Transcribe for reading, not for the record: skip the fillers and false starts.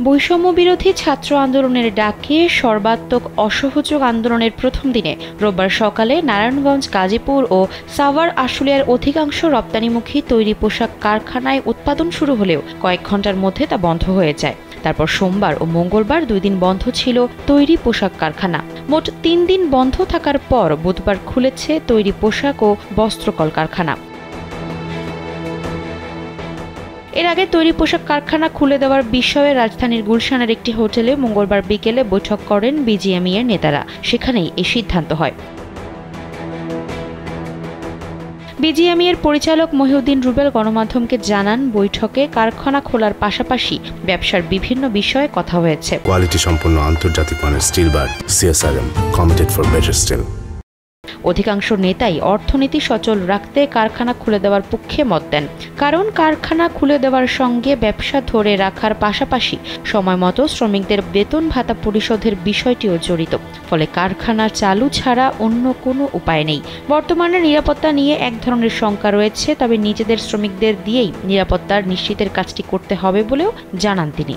বৈষম্য বিরোধী ছাত্র আন্দোলনের ডাকে সর্বাত্মক অসহযোগ আন্দোলনের প্রথম দিনে রোববার সকালে নারায়ণগঞ্জ, গাজীপুর ও সাভার আশুলিয়ার অধিকাংশ রপ্তানিমুখী তৈরি পোশাক কারখানায় উৎপাদন শুরু হলেও কয়েক ঘণ্টার মধ্যে তা বন্ধ হয়ে যায়। তারপর সোমবার ও মঙ্গলবার 2 দিন বন্ধ ছিল তৈরি পোশাক কারখানা। মোট 3 দিন বন্ধ থাকার পর বুধবার খুলেছে তৈরি পোশাক ও বস্ত্রকল কারখানা। এর আগে তৈরি পোশাক কারখানা খুলে দেওয়ার বিষয়ে রাজধানীর গুলশানের একটি হোটেলে মঙ্গলবার বিকেলে বৈঠক করেন বিজিএমইএর নেতারা। সেখানেই এই সিদ্ধান্ত হয়। বিজিএমইএর পরিচালক মহিউদ্দিন রুবেল গণমাধ্যমকে জানান, বৈঠকে কারখানা খোলার পাশাপাশি ব্যবসার বিভিন্ন বিষয়ে কথা হয়েছে। কোয়ালিটি সম্পন্ন আন্তর্জাতিক মানের still bar CSRM committed for better still. অধিকাংশ নেতাই অর্থনীতি সচল রাখতে কারখানা খুলে দেওয়ার পক্ষে মত দেন, কারণ কারখানা খুলে দেওয়ার সঙ্গে ব্যবসা ধরে রাখার পাশাপাশি সময়মতো শ্রমিকদের বেতন ভাতা পরিশোধের বিষয়টিও জড়িত। ফলে কারখানা চালু ছাড়া অন্য কোনো উপায় নেই। বর্তমানে নিরাপত্তা নিয়ে এক ধরনের শঙ্কা রয়েছে, তবে নিজেদের শ্রমিকদের দিয়েই নিরাপত্তার নিশ্চিতের কাজটি করতে হবে বলেও জানান তিনি।